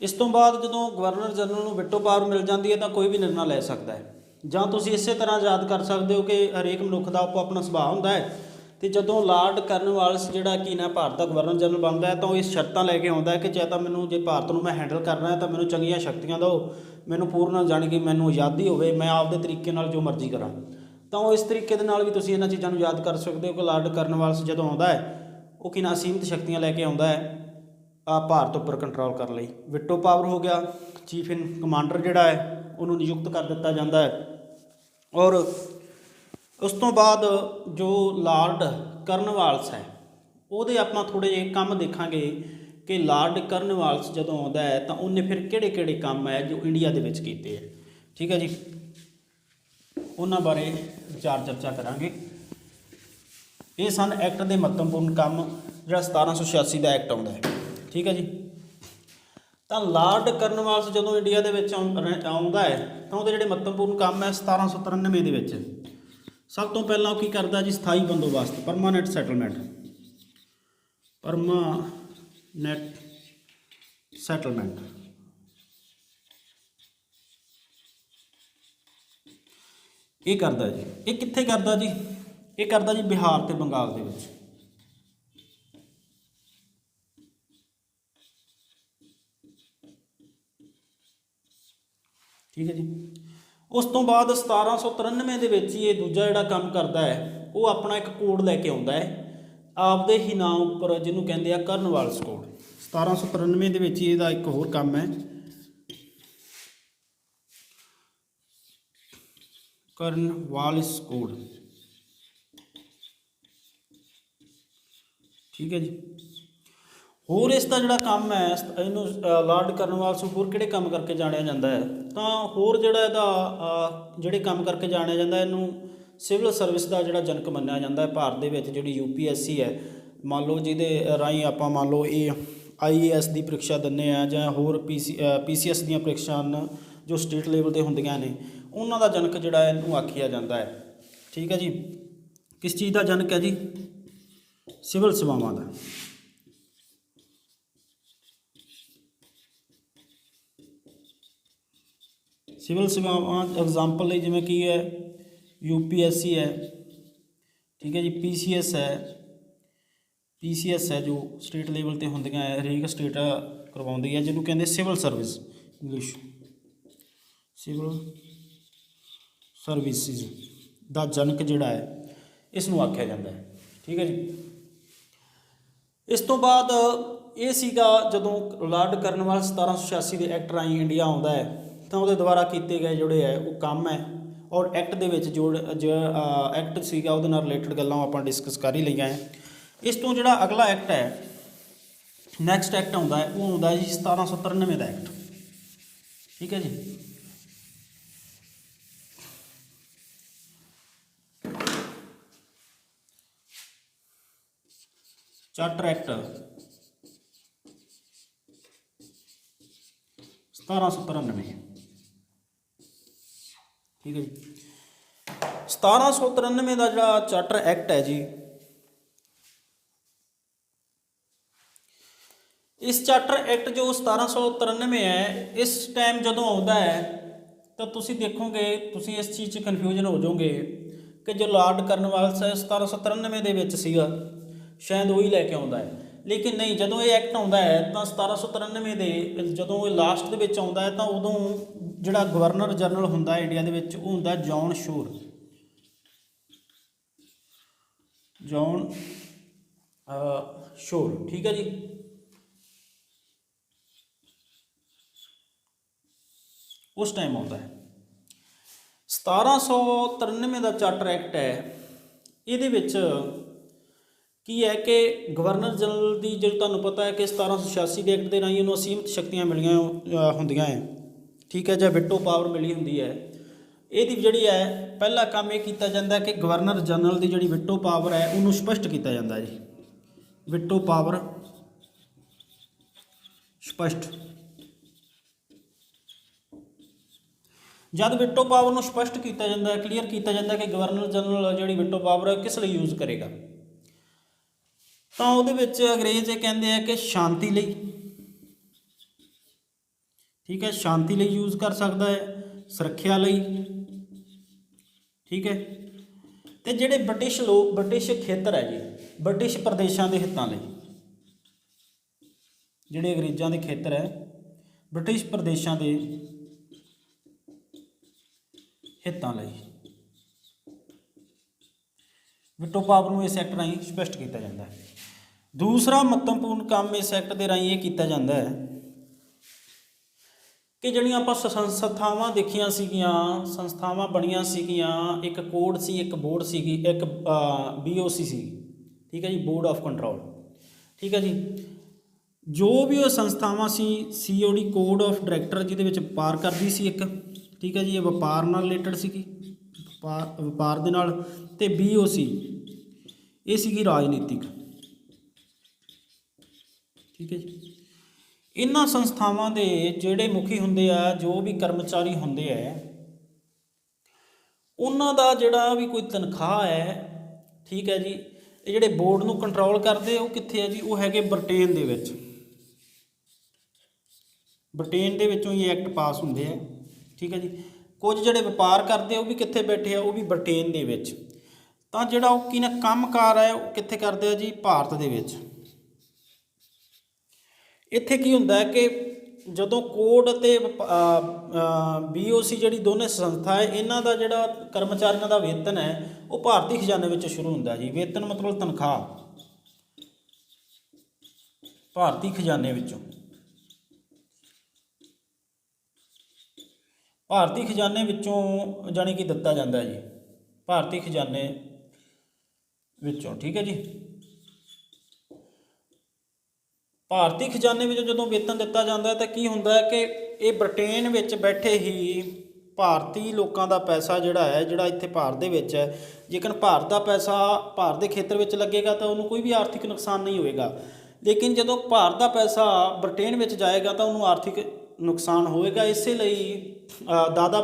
A: ਇਸ ਤੋਂ ਬਾਅਦ ਜਦੋਂ ਗਵਰਨਰ ਜਨਰਲ ਨੂੰ ਵਿਟੋ ਪਾਵਰ ਮਿਲ ਜਾਂਦੀ ਹੈ ਤਾਂ ਕੋਈ ਵੀ ਨਿਰਣਾ ਲੈ ਸਕਦਾ ਹੈ। ਜਾਂ ਤੁਸੀਂ ਇਸੇ ਤਰ੍ਹਾਂ ਯਾਦ ਕਰ ਸਕਦੇ ਹੋ ਕਿ ਹਰੇਕ ਮਨੁੱਖ ਦਾ ਆਪੋ ਆਪਣਾ ਸੁਭਾਅ ਹੁੰਦਾ ਹੈ, ਅਤੇ ਜਦੋਂ ਲਾਰਡ ਕਾਰਨਵਾਲਿਸ ਜਿਹੜਾ ਕਿ ਨਾ ਭਾਰਤ ਦਾ ਗਵਰਨਰ ਜਨਰਲ ਬਣਦਾ ਹੈ ਤਾਂ ਉਹ ਇਸ ਸ਼ਰਤਾਂ ਲੈ ਕੇ ਆਉਂਦਾ ਹੈ ਕਿ ਜੇ ਤਾਂ ਮੈਨੂੰ ਜੇ ਭਾਰਤ ਨੂੰ ਮੈਂ ਹੈਂਡਲ ਕਰਨਾ ਹੈ ਤਾਂ ਮੈਨੂੰ ਚੰਗੀਆਂ ਸ਼ਕਤੀਆਂ ਦਿਓ, ਮੈਨੂੰ ਪੂਰਨ ਜਾਣੀ ਕਿ ਮੈਨੂੰ ਆਜ਼ਾਦੀ ਹੋਵੇ, ਮੈਂ ਆਪਦੇ ਤਰੀਕੇ ਨਾਲ ਜੋ ਮਰਜ਼ੀ ਕਰਾਂ। ਤਾਂ ਉਹ ਇਸ ਤਰੀਕੇ ਦੇ ਨਾਲ ਵੀ ਤੁਸੀਂ ਇਹਨਾਂ ਚੀਜ਼ਾਂ ਨੂੰ ਯਾਦ ਕਰ ਸਕਦੇ ਹੋ ਕਿ ਲਾਰਡ ਕਾਰਨਵਾਲਿਸ ਜਦੋਂ ਆਉਂਦਾ ਹੈ ਉਹ ਕਿ ਨਾ ਅਸੀਮਿਤ ਸ਼ਕਤੀਆਂ ਲੈ ਕੇ ਆਉਂਦਾ ਹੈ ਭਾਰਤ ਉੱਪਰ ਕੰਟਰੋਲ ਕਰਨ ਲਈ। ਵਿਟੋ ਪਾਵਰ ਹੋ ਗਿਆ, ਚੀਫ ਇਨ ਕਮਾਂਡਰ ਜਿਹੜਾ ਹੈ ਉਹਨੂੰ ਨਿਯੁਕਤ ਕਰ ਦਿੱਤਾ ਜਾਂਦਾ ਹੈ। ਔਰ ਉਸ ਤੋਂ ਬਾਅਦ ਜੋ ਲਾਰਡ ਕਾਰਨਵਾਲਿਸ ਹੈ ਉਹਦੇ ਆਪਾਂ ਥੋੜ੍ਹੇ ਜਿਹੇ ਕੰਮ ਦੇਖਾਂਗੇ कि लॉर्ड कर्नवालिस जदों आउंदा है तो उन्हें फिर किहड़े-किहड़े काम है जो इंडिया दे विच कीते है। ठीक है जी, उन्हां बारे विचार चर्चा करांगे। ये सन एक्ट के महत्वपूर्ण काम जो 1786 का एक्ट आता है। ठीक है जी, तो लॉर्ड कर्नवालिस जदों इंडिया के आता है तो वो जोड़े महत्वपूर्ण काम है 1793 के सब तो पहला की करता जी स्थाई बंदोबस्त परमानेंट सैटलमेंट ये करता जी। ये कित्थे करता जी? ये करता जी बिहार ते बंगाल दे विच। ठीक है जी, उस तो बाद 1793 ਦੇ ਵਿੱਚ ਇਹ ਦੂਜਾ ਜਿਹੜਾ ਕੰਮ ਕਰਦਾ ਹੈ ਉਹ ਆਪਣਾ ਇੱਕ ਕੋਡ ਲੈ ਕੇ ਆਉਂਦਾ ਹੈ ਆਪਦੇ ਹੀ ਨਾਮ ਉੱਪਰ ਜਿਹਨੂੰ ਕਹਿੰਦੇ ਆ ਕਰਨਵਾਲਿਸ ਕੋਡ। 1793 ਦੇ ਵਿੱਚ ਇਹਦਾ ਇੱਕ ਹੋਰ ਕੰਮ ਹੈ ਕਰਨਵਾਲਿਸ ਕੋਡ। ठीक है जी, होर इसका जोड़ा काम है इनू लॉर्ड कर्नवालिस होर किहड़े काम करके जानिया जाता है तो होर जोड़ा इहदा जिहड़े काम करके जानिया जाता है इनू सिविल सर्विस का जोड़ा जनक मन्निया जाता है। भारत दे विच जिहड़ी UPSC है मान लो जिहदे राही आपां मान लो ये IAS की परीक्षा दिंदे आ जां होर PCS दी परीक्षा जो स्टेट लेवल ते हुंदियां ने उन्हां दा जनक जिहड़ा इनू आखिया जाता है। ठीक है जी, किस चीज़ का जनक है जी? सिविल सेवावां दा। सिविल सेवावां एग्जाम्पल जिवें की है UPSC है। ठीक है जी, PCS है जो स्टेट लेवल ते हुंदियां है हरेक स्टेट करवाउंदी है जिन्होंने कहते civil service English civil services दा जनक जिहड़ा है इसनूं आख्या जाता है। ठीक है जी, इस तो बाद ये सीगा जदों लॉर्ड कर्नवालिस 1786 के एक्ट राही इंडिया आता है तो वो द्वारा किए गए जोड़े है वो काम है और एक्ट दे विच जो एक्ट सीगा उहदे नाल रिलेटेड गल्लां आपां डिस्कस कर ही लईआं है। इस तो जिहड़ा अगला एक्ट है नैक्सट एक्ट आता है वो आता है जी 1793 का एक्ट। ठीक है जी, चार्टर एक्ट 1793। ठीक है जी, 1793 का जो चार्टर एक्ट है जी इस चार्टर एक्ट जो 1793 है इस टाइम जदों आता है तो तुसी देखोगे तुसी इस चीज़ से कन्फ्यूजन हो जाओगे कि जो लॉर्ड कर्नवालिस है 1793 के विच सीगा शायद वही लैके आता है, लेकिन नहीं जदों ये एक्ट आता है तो 1793 के जदों ये लास्ट के आता है तो उदों जिहड़ा गवर्नर जनरल हुंदा है इंडिया दे विच वो हुंदा जॉन शोर। ठीक है जी, उस टाइम आता है 1793 का चार्टर एक्ट है। ये की है कि गवर्नर जनरल की जो तुहानूं पता है कि 1786 के एक्ट के राही उन्होंने असीमित शक्तियां मिलियां होंदियां हैं। ठीक है, जब विटो पावर मिली होंदी है ये जिहड़ी है पहला काम ये किया जाता है कि गवर्नर जनरल की जिहड़ी विटो पावर है उन्होंने स्पष्ट किया जाता है जी। विटो पावर स्पष्ट जब विटो पावर को स्पष्ट किया जाता है क्लीयर किया जाता है कि गवर्नर जनरल जिहड़ी विटो पावर है किस लिए यूज़ करेगा तो वो अंग्रेज ये कहते हैं कि शांति लई। ठीक है, शांति लई यूज़ कर सकता है, सुरक्षा लई। ठीक है, तो जिहड़े ब्रिटिश खेतर है जी ब्रिटिश प्रदेशों के हितों लई जिहड़े अंग्रेज़ों के खेतर है ब्रिटिश प्रदेशों के हितों लई विटो पावर में इस एक्ट राही स्पष्ट किया जाता है। दूसरा महत्वपूर्ण काम इस एक्ट के राही ये किया जाता है कि जिहड़ियां आपां संस्थावां देखियां सीगियां संस्थावां बणियां सीगियां एक कोड सी एक बोर्ड सीगी एक BOC सी। ठीक है जी, बोर्ड ऑफ कंट्रोल। ठीक है जी, ਜੋ ਵੀ ਉਹ ਸੰਸਥਾਵਾਂ ਸੀ COD ਕੋਡ ਆਫ ਡਾਇਰੈਕਟਰ ਜਿਹਦੇ ਵਿੱਚ ਵਪਾਰ ਕਰਦੀ ਸੀ ਇੱਕ, ਠੀਕ ਹੈ ਜੀ, ਇਹ ਵਪਾਰ ਨਾਲ ਰਿਲੇਟਡ ਸੀਗੀ, ਵਪਾਰ ਦੇ ਨਾਲ। ਤੇ BOC ਇਹ ਸੀਗੀ ਰਾਜਨੀਤਿਕ, ਠੀਕ ਹੈ ਜੀ। ਇਹਨਾਂ ਸੰਸਥਾਵਾਂ ਦੇ ਜਿਹੜੇ ਮੁਖੀ ਹੁੰਦੇ ਆ, ਜੋ ਵੀ ਕਰਮਚਾਰੀ ਹੁੰਦੇ ਆ, ਉਹਨਾਂ ਦਾ ਜਿਹੜਾ ਵੀ ਕੋਈ ਤਨਖਾਹ ਹੈ, ਠੀਕ ਹੈ ਜੀ, ਇਹ ਜਿਹੜੇ ਬੋਰਡ ਨੂੰ ਕੰਟਰੋਲ ਕਰਦੇ ਉਹ ਕਿੱਥੇ ਹੈ ਜੀ, ਉਹ ਹੈਗੇ ਬ੍ਰਿਟੇਨ ਦੇ ਵਿੱਚ। ਬ੍ਰਿਟੇਨ ਦੇ ਵਿੱਚੋਂ ਹੀ ਐਕਟ ਪਾਸ ਹੁੰਦੇ ਆ, ਠੀਕ ਹੈ ਜੀ। ਕੁਝ ਜਿਹੜੇ ਵਪਾਰ ਕਰਦੇ ਉਹ ਵੀ ਕਿੱਥੇ ਬੈਠੇ ਆ, ਉਹ ਵੀ ਬ੍ਰਿਟੇਨ ਦੇ ਵਿੱਚ। ਤਾਂ ਜਿਹੜਾ ਉਹ ਕੀ ਨਾ ਕੰਮਕਾਰ ਹੈ ਉਹ ਕਿੱਥੇ ਕਰਦੇ ਆ ਜੀ, ਭਾਰਤ ਦੇ ਵਿੱਚ। ਇੱਥੇ ਕੀ ਹੁੰਦਾ ਹੈ ਕਿ ਜਦੋਂ ਕੋਡ ਅਤੇ BOC ਜਿਹੜੀ ਦੋਨੇ ਸੰਸਥਾ ਹੈ, ਇਹਨਾਂ ਦਾ ਜਿਹੜਾ ਕਰਮਚਾਰੀਆਂ ਦਾ ਵੇਤਨ ਹੈ ਉਹ ਭਾਰਤੀ ਖਜ਼ਾਨੇ ਵਿੱਚ ਸ਼ੁਰੂ ਹੁੰਦਾ ਜੀ। ਵੇਤਨ ਮਤਲਬ ਤਨਖਾਹ, ਭਾਰਤੀ ਖਜ਼ਾਨੇ ਵਿੱਚੋਂ, ਭਾਰਤੀ ਖਜ਼ਾਨੇ ਵਿੱਚੋਂ ਜਾਣੀ ਕਿ ਦਿੱਤਾ ਜਾਂਦਾ ਜੀ, ਭਾਰਤੀ ਖਜ਼ਾਨੇ ਵਿੱਚੋਂ, ਠੀਕ ਹੈ ਜੀ। ਭਾਰਤੀ ਖਜ਼ਾਨੇ ਵਿੱਚੋਂ ਜਦੋਂ ਵੇਤਨ ਦਿੱਤਾ ਜਾਂਦਾ ਤਾਂ ਕੀ ਹੁੰਦਾ ਹੈ ਕਿ ਇਹ ਬ੍ਰਿਟੇਨ ਵਿੱਚ ਬੈਠੇ ਹੀ ਭਾਰਤੀ ਲੋਕਾਂ ਦਾ ਪੈਸਾ ਜਿਹੜਾ ਹੈ, ਜਿਹੜਾ ਇੱਥੇ ਭਾਰਤ ਦੇ ਵਿੱਚ ਹੈ, ਜੇਕਰ ਭਾਰਤ ਦਾ ਪੈਸਾ ਭਾਰਤ ਦੇ ਖੇਤਰ ਵਿੱਚ ਲੱਗੇਗਾ ਤਾਂ ਉਹਨੂੰ ਕੋਈ ਵੀ ਆਰਥਿਕ ਨੁਕਸਾਨ ਨਹੀਂ ਹੋਵੇਗਾ। ਲੇਕਿਨ ਜਦੋਂ ਭਾਰਤ ਦਾ ਪੈਸਾ ਬ੍ਰਿਟੇਨ ਵਿੱਚ ਜਾਏਗਾ ਤਾਂ ਉਹਨੂੰ ਆਰਥਿਕ ਨੁਕਸਾਨ ਹੋਵੇਗਾ। ਇਸੇ ਲਈ ਦਾਦਾ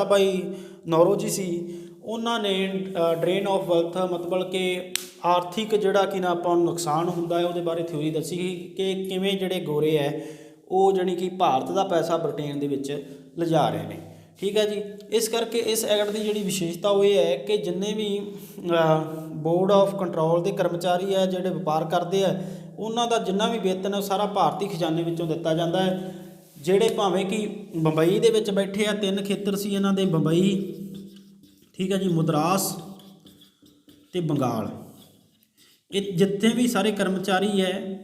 A: ਭਾਈ ਨੌਰੋਜੀ ਸੀ, ਉਹਨਾਂ ਨੇ ਡਰੇਨ ਆਫ ਵੈਲਥ ਮਤਲਬ ਕਿ ਆਰਥਿਕ ਜਿਹੜਾ ਕਿ ਨਾ ਆਪਾਂ ਨੂੰ ਨੁਕਸਾਨ ਹੁੰਦਾ ਹੈ ਉਹਦੇ ਬਾਰੇ ਥਿਊਰੀ ਦੱਸੀ ਕਿ ਕਿਵੇਂ ਜਿਹੜੇ ਗੋਰੇ ਹੈ ਉਹ ਜਾਣੀ ਕਿ ਭਾਰਤ ਦਾ ਪੈਸਾ ਬ੍ਰਿਟੇਨ ਦੇ ਵਿੱਚ ਲਿਜਾ ਰਹੇ ਨੇ, ਠੀਕ ਹੈ ਜੀ। ਇਸ ਕਰਕੇ ਇਸ ਐਕਟ ਦੀ ਜਿਹੜੀ ਵਿਸ਼ੇਸ਼ਤਾ ਉਹ ਇਹ ਹੈ ਕਿ ਜਿੰਨੇ ਵੀ ਬੋਰਡ ਆਫ ਕੰਟਰੋਲ ਦੇ ਕਰਮਚਾਰੀ ਹੈ ਜਿਹੜੇ ਵਪਾਰ ਕਰਦੇ ਆ, ਉਹਨਾਂ ਦਾ ਜਿੰਨਾ ਵੀ ਵੇਤਨ ਹੈ ਉਹ ਸਾਰਾ ਭਾਰਤੀ ਖਜ਼ਾਨੇ ਵਿੱਚੋਂ ਦਿੱਤਾ ਜਾਂਦਾ ਹੈ। ਜਿਹੜੇ ਭਾਵੇਂ ਕਿ ਬੰਬਈ ਦੇ ਵਿੱਚ ਬੈਠੇ ਆ, 3 ਖੇਤਰ ਸੀ ਇਹਨਾਂ ਦੇ, ਬੰਬਈ, ਠੀਕ ਹੈ ਜੀ, ਮਦਰਾਸ ਅਤੇ ਬੰਗਾਲ। ਇਹ ਜਿੱਥੇ ਵੀ ਸਾਰੇ ਕਰਮਚਾਰੀ ਹੈ,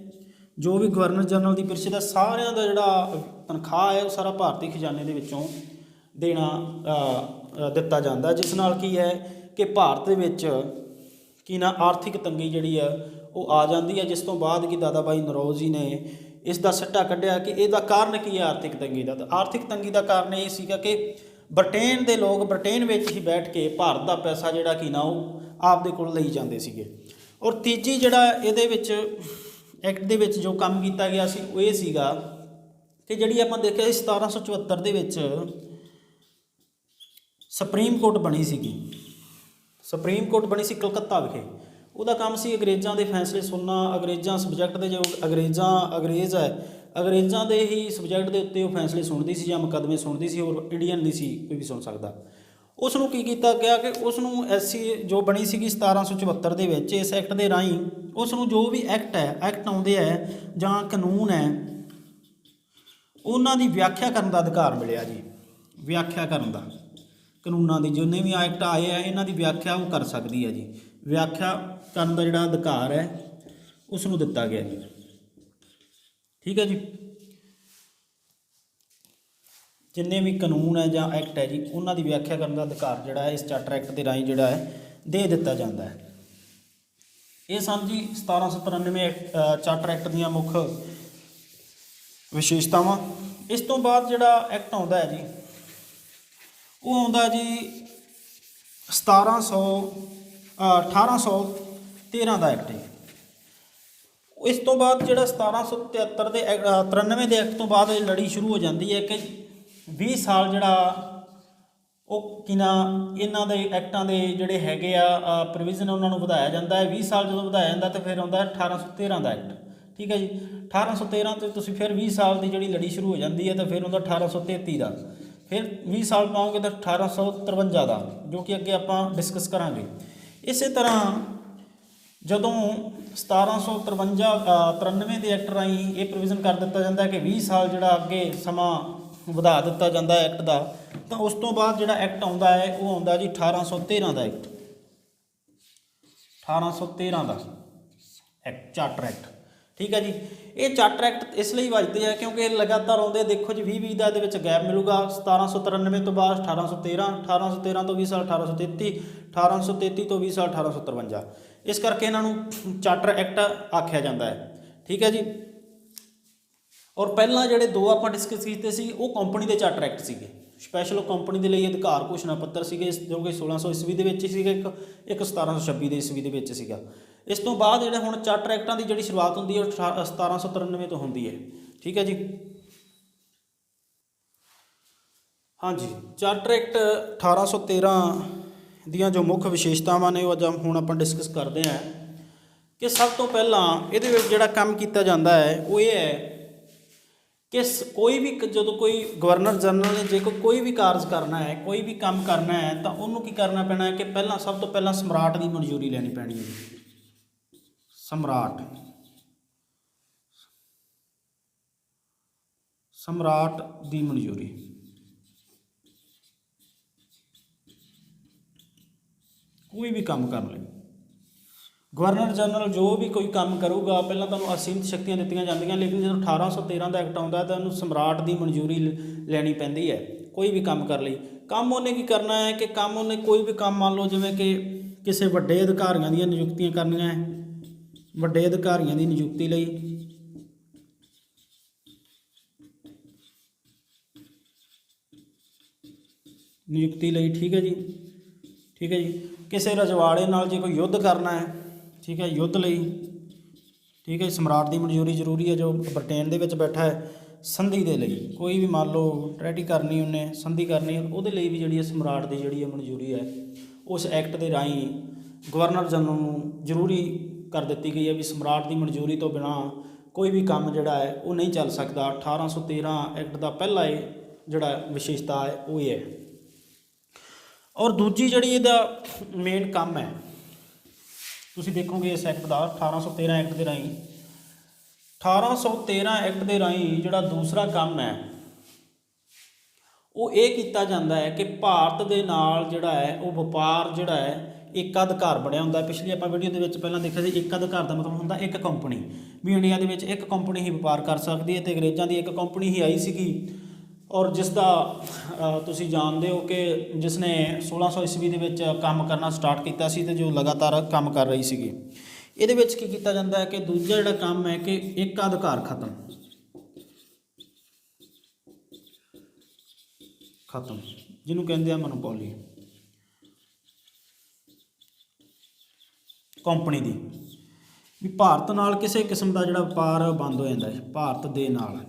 A: ਜੋ ਵੀ ਗਵਰਨਰ ਜਨਰਲ ਦੀ ਪ੍ਰੀਸ਼ਦ ਹੈ, ਸਾਰਿਆਂ ਦਾ ਜਿਹੜਾ ਤਨਖਾਹ ਹੈ ਉਹ ਸਾਰਾ ਭਾਰਤੀ ਖਜ਼ਾਨੇ ਦੇ ਵਿੱਚੋਂ ਦਿੱਤਾ ਜਾਂਦਾ, ਜਿਸ ਨਾਲ ਕੀ ਹੈ ਕਿ ਭਾਰਤ ਦੇ ਵਿੱਚ ਕੀ ਨਾ ਆਰਥਿਕ ਤੰਗੀ ਜਿਹੜੀ ਆ ਉਹ ਆ ਜਾਂਦੀ ਹੈ। ਜਿਸ ਤੋਂ ਬਾਅਦ ਕਿ ਦਾਦਾ ਭਾਈ ਨੌਰੋਜੀ ਨੇ ਇਸ ਦਾ ਸਿੱਟਾ ਕੱਢਿਆ ਕਿ ਇਹਦਾ ਕਾਰਨ ਕੀ ਹੈ ਆਰਥਿਕ ਤੰਗੀ ਦਾ। ਤਾਂ ਆਰਥਿਕ ਤੰਗੀ ਦਾ ਕਾਰਨ ਇਹ ਸੀਗਾ ਕਿ ਬ੍ਰਿਟੇਨ ਦੇ ਲੋਕ ਬ੍ਰਿਟੇਨ ਵਿੱਚ ਹੀ ਬੈਠ ਕੇ ਭਾਰਤ ਦਾ ਪੈਸਾ ਜਿਹੜਾ ਕਿ ਨਾ ਉਹ ਆਪਦੇ ਕੋਲ ਲਈ ਜਾਂਦੇ ਸੀਗੇ। ਔਰ ਤੀਜੀ ਜਿਹੜਾ ਇਹਦੇ ਵਿੱਚ ਐਕਟ ਦੇ ਵਿੱਚ ਜੋ ਕੰਮ ਕੀਤਾ ਗਿਆ ਸੀ ਉਹ ਇਹ ਸੀਗਾ ਕਿ ਜਿਹੜੀ ਆਪਾਂ ਦੇਖਿਆ 1774 ਦੇ ਵਿੱਚ ਸੁਪਰੀਮ ਕੋਰਟ ਬਣੀ ਸੀਗੀ। ਸੁਪਰੀਮ ਕੋਰਟ ਬਣੀ ਸੀ ਕਲਕੱਤਾ ਵਿਖੇ। ਉਹਦਾ ਕੰਮ ਸੀ ਅੰਗਰੇਜ਼ਾਂ ਦੇ ਫੈਸਲੇ ਸੁਣਨਾ, ਅੰਗਰੇਜ਼ਾਂ ਸਬਜੈਕਟ ਦੇ, ਜੋ ਅੰਗਰੇਜ਼ਾਂ ਦੇ ਹੀ ਸਬਜੈਕਟ ਦੇ ਉੱਤੇ ਉਹ ਫੈਸਲੇ ਸੁਣਦੀ ਸੀ ਜਾਂ ਮੁਕੱਦਮੇ ਸੁਣਦੀ ਸੀ, ਹੋਰ ਇੰਡੀਅਨ ਨਹੀਂ ਸੀ ਕੋਈ ਵੀ ਸੁਣ ਸਕਦਾ। ਉਸ ਨੂੰ ਕੀ ਕੀਤਾ ਗਿਆ ਕਿ ਉਸ ਨੂੰ SC ਜੋ ਬਣੀ ਸੀਗੀ 1774 ਦੇ ਵਿੱਚ, ਇਸ ਐਕਟ ਦੇ ਰਾਹੀਂ ਉਸ ਨੂੰ ਜੋ ਵੀ ਐਕਟ ਆਉਂਦੇ ਹੈ ਜਾਂ ਕਾਨੂੰਨ ਹੈ ਉਹਨਾਂ ਦੀ ਵਿਆਖਿਆ ਕਰਨ ਦਾ ਅਧਿਕਾਰ ਮਿਲਿਆ ਜੀ। ਵਿਆਖਿਆ ਕਰਨ ਦਾ, ਕਾਨੂੰਨਾਂ ਦੀ ਜਿੰਨੇ ਵੀ ਐਕਟ ਆਏ ਆ ਇਹਨਾਂ ਦੀ ਵਿਆਖਿਆ ਉਹ ਕਰ ਸਕਦੀ ਹੈ ਜੀ। ਵਿਆਖਿਆ ਕਰਨ ਦਾ ਜਿਹੜਾ ਅਧਿਕਾਰ ਹੈ ਉਸ ਨੂੰ ਦਿੱਤਾ ਗਿਆ ਜੀ, ਠੀਕ ਹੈ ਜੀ। ਜਿੰਨੇ ਵੀ ਕਾਨੂੰਨ ਹੈ ਜਾਂ ਐਕਟ ਹੈ ਜੀ ਉਹਨਾਂ ਦੀ ਵਿਆਖਿਆ ਕਰਨ ਦਾ ਅਧਿਕਾਰ ਜਿਹੜਾ ਹੈ ਇਸ ਚਾਰਟਰ ਐਕਟ ਦੇ ਰਾਹੀਂ ਜਿਹੜਾ ਹੈ ਦੇ ਦਿੱਤਾ ਜਾਂਦਾ ਹੈ। ਇਹ ਸਨ ਜੀ 1793 ਚਾਰਟਰ ਐਕਟ ਦੀਆਂ ਮੁੱਖ ਵਿਸ਼ੇਸ਼ਤਾਵਾਂ। ਇਸ ਤੋਂ ਬਾਅਦ ਜਿਹੜਾ ਐਕਟ ਆਉਂਦਾ ਹੈ ਜੀ ਉਹ ਆਉਂਦਾ ਜੀ 1813 ਦਾ ਐਕਟ ਹੈ। ਇਸ ਤੋਂ ਬਾਅਦ ਜਿਹੜਾ 1793 ਦੇ ਐਕਟ ਤੋਂ ਬਾਅਦ ਲੜੀ ਸ਼ੁਰੂ ਹੋ ਜਾਂਦੀ ਹੈ ਕਿ 20 ਸਾਲ ਜਿਹੜਾ ਉਹ ਕੀ ਨਾ ਇਹਨਾਂ ਦੇ ਐਕਟਾਂ ਦੇ ਜਿਹੜੇ ਹੈਗੇ ਆ ਪ੍ਰੋਵੀਜ਼ਨ ਉਹਨਾਂ ਨੂੰ ਵਧਾਇਆ ਜਾਂਦਾ ਹੈ। 20 ਸਾਲ ਜਦੋਂ ਵਧਾਇਆ ਜਾਂਦਾ ਤਾਂ ਫਿਰ ਆਉਂਦਾ 1813 ਦਾ ਐਕਟ, ਠੀਕ ਹੈ ਜੀ। 1813 ਤੇ ਤੁਸੀਂ ਫਿਰ 20 ਸਾਲ ਦੀ ਜਿਹੜੀ ਲੜੀ ਸ਼ੁਰੂ ਹੋ ਜਾਂਦੀ ਹੈ ਤਾਂ ਫਿਰ ਆਉਂਦਾ 1833 ਦਾ, ਫਿਰ 20 ਸਾਲ ਪਾਓਗੇ ਤਾਂ 1853 ਦਾ, ਜੋ ਕਿ ਅੱਗੇ ਆਪਾਂ ਡਿਸਕਸ ਕਰਾਂਗੇ। ਇਸੇ ਤਰ੍ਹਾਂ ਜਦੋਂ 1793 ਦੇ ਐਕਟ ਰਾਹੀਂ ਇਹ ਪ੍ਰੋਵੀਜ਼ਨ ਕਰ ਦਿੱਤਾ ਜਾਂਦਾ ਕਿ 20 ਸਾਲ ਜਿਹੜਾ ਅੱਗੇ ਸਮਾਂ ਵਧਾ ਦਿੱਤਾ ਜਾਂਦਾ ਐਕਟ ਦਾ, ਤਾਂ ਉਸ ਤੋਂ ਬਾਅਦ ਜਿਹੜਾ ਐਕਟ ਆਉਂਦਾ ਹੈ ਉਹ ਆਉਂਦਾ ਜੀ 1813 ਦਾ ਐਕਟ, 1813 ਦਾ ਐਕਟ, ਚਾਰਟਰ ਐਕਟ, ਠੀਕ ਹੈ ਜੀ। ਇਹ ਚਾਰਟਰ ਐਕਟ ਇਸ ਲਈ ਵੱਜਦੇ ਆ ਕਿਉਂਕਿ ਇਹ ਲਗਾਤਾਰ ਆਉਂਦੇ, ਦੇਖੋ ਜੀ 20 ਦਾ ਇਹਦੇ ਵਿੱਚ ਗੈਪ ਮਿਲੂਗਾ। 1793 ਤੋਂ ਬਾਅਦ 1813, 1813 ਤੋਂ 20 ਸਾਲ 1833, 1833 ਤੋਂ 20 ਸਾਲ 1853। ਇਸ ਕਰਕੇ ਇਹਨਾਂ ਨੂੰ ਚਾਰਟਰ ਐਕਟ ਆਖਿਆ ਜਾਂਦਾ ਹੈ, ठीक है जी। और पहला ਜਿਹੜੇ ਦੋ ਆਪਾਂ ਡਿਸਕਸ ਕੀਤੇ ਸੀ ਉਹ ਕੰਪਨੀ ਦੇ ਚਾਰਟਰ ਐਕਟ ਸੀਗੇ, ਸਪੈਸ਼ਲ ਕੰਪਨੀ ਦੇ ਲਈ ਅਧਿਕਾਰ ਘੋਸ਼ਣਾ ਪੱਤਰ ਸੀਗੇ ਜੋ ਕਿ 1600 ਈਸਵੀ ਦੇ ਵਿੱਚ ਸੀਗਾ, ਇੱਕ 1726 ਦੇ ਈਸਵੀ ਦੇ ਵਿੱਚ ਸੀਗਾ। ਇਸ ਤੋਂ ਬਾਅਦ ਜਿਹੜੇ ਹੁਣ ਚਾਰਟਰ ਐਕਟਾਂ ਦੀ ਜਿਹੜੀ ਸ਼ੁਰੂਆਤ ਹੁੰਦੀ ਹੈ 1793 ਤੋਂ ਹੁੰਦੀ ਹੈ, ਠੀਕ ਹੈ ਜੀ। ਹਾਂਜੀ, ਚਾਰਟਰ ਐਕਟ 1813 ਦੀਆਂ ਜੋ ਮੁੱਖ ਵਿਸ਼ੇਸ਼ਤਾਵਾਂ ਨੇ ਉਹ ਅੱਜ ਹੁਣ ਆਪਾਂ ਡਿਸਕਸ ਕਰਦੇ ਹਾਂ ਕਿ ਸਭ ਤੋਂ ਪਹਿਲਾਂ ਇਹਦੇ ਵਿੱਚ ਜਿਹੜਾ ਕੰਮ ਕੀਤਾ ਜਾਂਦਾ ਹੈ ਉਹ ਇਹ ਹੈ ਕਿ ਕੋਈ ਵੀ ਜਦੋਂ ਕੋਈ ਗਵਰਨਰ ਜਨਰਲ ਨੇ ਜੇ ਕੋਈ ਵੀ ਕਾਰਜ ਕਰਨਾ ਹੈ, ਕੋਈ ਵੀ ਕੰਮ ਕਰਨਾ ਹੈ ਤਾਂ ਉਹਨੂੰ ਕੀ ਕਰਨਾ ਪੈਣਾ ਹੈ ਕਿ ਪਹਿਲਾਂ ਸਭ ਤੋਂ ਪਹਿਲਾਂ ਸਮਰਾਟ ਦੀ ਮਨਜ਼ੂਰੀ ਲੈਣੀ ਪੈਣੀ ਹੈ। ਸਮਰਾਟ ਦੀ ਮਨਜ਼ੂਰੀ। ਕੋਈ ਵੀ ਕੰਮ ਕਰਨ ਲਈ ਗਵਰਨਰ ਜਨਰਲ ਜੋ ਵੀ ਕੋਈ ਕੰਮ ਕਰੂਗਾ ਪਹਿਲਾਂ ਤੁਹਾਨੂੰ ਅਸੀਮਿਤ ਸ਼ਕਤੀਆਂ ਦਿੱਤੀਆਂ ਜਾਂਦੀਆਂ, ਲੇਕਿਨ ਜਦੋਂ 1813 ਦਾ ਐਕਟ ਆਉਂਦਾ ਤਾਂ ਉਹਨੂੰ ਸਮਰਾਟ ਦੀ ਮਨਜ਼ੂਰੀ ਲੈਣੀ ਪੈਂਦੀ ਹੈ ਕੋਈ ਵੀ ਕੰਮ ਕਰਨ ਲਈ। ਕੰਮ ਉਹਨੇ ਕੀ ਕਰਨਾ ਹੈ ਕਿ ਕੰਮ ਉਹਨੇ ਕੋਈ ਵੀ ਕੰਮ ਮੰਨ ਲਓ ਜਿਵੇਂ ਕਿ ਕਿਸੇ ਵੱਡੇ ਅਧਿਕਾਰੀਆਂ ਦੀਆਂ ਨਿਯੁਕਤੀਆਂ ਕਰਨੀਆਂ ਹੈ, ਵੱਡੇ ਅਧਿਕਾਰੀਆਂ ਦੀ ਨਿਯੁਕਤੀ ਲਈ ਠੀਕ ਹੈ ਜੀ, ਠੀਕ ਹੈ ਜੀ। ਕਿਸੇ ਰਜਵਾੜੇ ਨਾਲ ਜੇ ਕੋਈ ਯੁੱਧ ਕਰਨਾ ਹੈ, ਠੀਕ ਹੈ, ਯੁੱਧ ਲਈ, ਠੀਕ ਹੈ, ਸਮਰਾਟ ਦੀ ਮਨਜ਼ੂਰੀ ਜ਼ਰੂਰੀ ਹੈ। ਜੋ ਬ੍ਰਿਟੇਨ ਦੇ ਵਿੱਚ ਬੈਠਾ ਹੈ ਸੰਧੀ ਦੇ ਲਈ ਕੋਈ ਵੀ ਮੰਨ ਲਓ ਟ੍ਰੈਟੀ ਕਰਨੀ, ਉਹਨੇ ਸੰਧੀ ਕਰਨੀ, ਉਹਦੇ ਲਈ ਵੀ ਜਿਹੜੀ ਹੈ ਸਮਰਾਟ ਦੀ ਜਿਹੜੀ ਹੈ ਮਨਜ਼ੂਰੀ ਹੈ ਉਸ ਐਕਟ ਦੇ ਰਾਹੀਂ ਗਵਰਨਰ ਜਨਰਲ ਨੂੰ ਜ਼ਰੂਰੀ ਕਰ ਦਿੱਤੀ ਗਈ ਹੈ ਵੀ ਸਮਰਾਟ ਦੀ ਮਨਜ਼ੂਰੀ ਤੋਂ ਬਿਨਾਂ ਕੋਈ ਵੀ ਕੰਮ ਜਿਹੜਾ ਹੈ ਉਹ ਨਹੀਂ ਚੱਲ ਸਕਦਾ। 1813 ਐਕਟ ਦਾ ਪਹਿਲਾ ਇਹ ਜਿਹੜਾ ਵਿਸ਼ੇਸ਼ਤਾ ਹੈ ਉਹ ਇਹ ਹੈ। ਔਰ ਦੂਜੀ ਜਿਹੜੀ ਇਹਦਾ ਮੇਨ ਕੰਮ ਹੈ ਤੁਸੀਂ ਦੇਖੋਗੇ ਇਸ ਐਕਟ ਦਾ 1813 ਐਕਟ ਦੇ ਰਾਹੀਂ 1813 ਐਕਟ ਦੇ ਰਾਹੀਂ ਜਿਹੜਾ ਦੂਸਰਾ ਕੰਮ ਹੈ ਉਹ ਇਹ ਕੀਤਾ ਜਾਂਦਾ ਹੈ ਕਿ ਭਾਰਤ ਦੇ ਨਾਲ ਜਿਹੜਾ ਹੈ ਉਹ ਵਪਾਰ ਜਿਹੜਾ ਹੈ ਏਕਾਧਿਕਾਰ ਬਣਿਆ ਹੁੰਦਾ। ਪਿਛਲੀ ਆਪਾਂ ਵੀਡੀਓ ਦੇ ਵਿੱਚ ਪਹਿਲਾਂ ਦੇਖਿਆ ਸੀ ਏਕਾਧਿਕਾਰ ਦਾ ਮਤਲਬ ਹੁੰਦਾ ਇੱਕ ਕੰਪਨੀ, ਵੀ ਇੰਡੀਆ ਦੇ ਵਿੱਚ ਇੱਕ ਕੰਪਨੀ ਹੀ ਵਪਾਰ ਕਰ ਸਕਦੀ ਹੈ ਅਤੇ ਅੰਗਰੇਜ਼ਾਂ ਦੀ ਇੱਕ ਕੰਪਨੀ ਹੀ ਆਈ ਸੀਗੀ ਔਰ ਜਿਸ ਦਾ ਤੁਸੀਂ ਜਾਣਦੇ ਹੋ ਕਿ ਜਿਸ ਨੇ 1600 ਈਸਵੀ ਦੇ ਵਿੱਚ ਕੰਮ ਕਰਨਾ ਸਟਾਰਟ ਕੀਤਾ ਸੀ ਅਤੇ ਜੋ ਲਗਾਤਾਰ ਕੰਮ ਕਰ ਰਹੀ ਸੀਗੀ। ਇਹਦੇ ਵਿੱਚ ਕੀ ਕੀਤਾ ਜਾਂਦਾ ਹੈ ਕਿ ਦੂਜਾ ਜਿਹੜਾ ਕੰਮ ਹੈ ਕਿ ਏਕਾਧਿਕਾਰ ਖਤਮ ਜਿਹਨੂੰ ਕਹਿੰਦੇ ਆ ਮੋਨੋਪੋਲੀ ਕੰਪਨੀ ਦੀ, ਵੀ ਭਾਰਤ ਨਾਲ ਕਿਸੇ ਕਿਸਮ ਦਾ ਜਿਹੜਾ ਵਪਾਰ ਬੰਦ ਹੋ ਜਾਂਦਾ ਹੈ। ਭਾਰਤ ਦੇ ਨਾਲ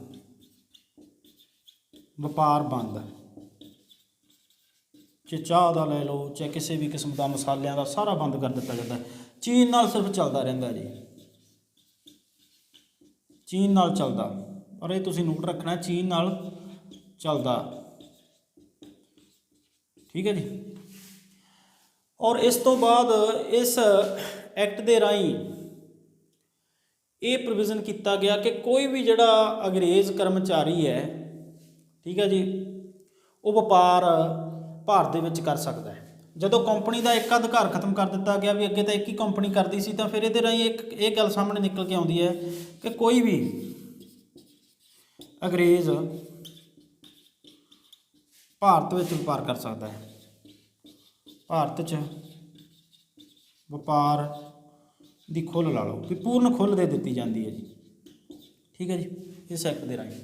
A: ਵਪਾਰ ਬੰਦ, ਚਾਹੇ ਚਾਹ ਦਾ ਲੈ ਲਓ, ਚਾਹੇ ਕਿਸੇ ਵੀ ਕਿਸਮ ਦਾ ਮਸਾਲਿਆਂ ਦਾ, ਸਾਰਾ ਬੰਦ ਕਰ ਦਿੱਤਾ ਜਾਂਦਾ। ਚੀਨ ਨਾਲ ਸਿਰਫ ਚੱਲਦਾ ਰਹਿੰਦਾ ਜੀ, ਚੀਨ ਨਾਲ ਚੱਲਦਾ, ਪਰ ਇਹ ਤੁਸੀਂ ਨੋਟ ਰੱਖਣਾ ਚੀਨ ਨਾਲ ਚੱਲਦਾ, ਠੀਕ ਹੈ ਜੀ। ਔਰ ਇਸ ਤੋਂ ਬਾਅਦ ਇਸ ਐਕਟ ਦੇ ਰਾਹੀਂ ਇਹ ਪ੍ਰੋਵੀਜ਼ਨ ਕੀਤਾ ਗਿਆ ਕਿ ਕੋਈ ਵੀ ਜਿਹੜਾ ਅੰਗਰੇਜ਼ ਕਰਮਚਾਰੀ ਹੈ, ਠੀਕ ਹੈ ਜੀ, ਉਹ ਵਪਾਰ ਭਾਰਤ ਦੇ ਵਿੱਚ ਕਰ ਸਕਦਾ ਹੈ। ਜਦੋਂ ਕੰਪਨੀ ਦਾ ਇੱਕ ਅਧਿਕਾਰ ਖਤਮ ਕਰ ਦਿੱਤਾ ਗਿਆ ਵੀ ਅੱਗੇ ਤਾਂ ਇੱਕ ਹੀ ਕੰਪਨੀ ਕਰਦੀ ਸੀ ਤਾਂ ਫਿਰ ਇਹਦੇ ਰਾਹੀਂ ਇਹ ਗੱਲ ਸਾਹਮਣੇ ਨਿਕਲ ਕੇ ਆਉਂਦੀ ਹੈ ਕਿ ਕੋਈ ਵੀ ਅੰਗਰੇਜ਼ ਭਾਰਤ ਵਿੱਚ ਵਪਾਰ ਕਰ ਸਕਦਾ ਹੈ। ਭਾਰਤ 'ਚ ਵਪਾਰ ਦੀ ਖੁੱਲ੍ਹ ਲਾ ਲਓ ਵੀ ਪੂਰਨ ਖੁੱਲ੍ਹ ਦੇ ਦਿੱਤੀ ਜਾਂਦੀ ਹੈ ਜੀ, ਠੀਕ ਹੈ ਜੀ, ਇਸ ਐਕਟ ਦੇ ਰਾਹੀਂ,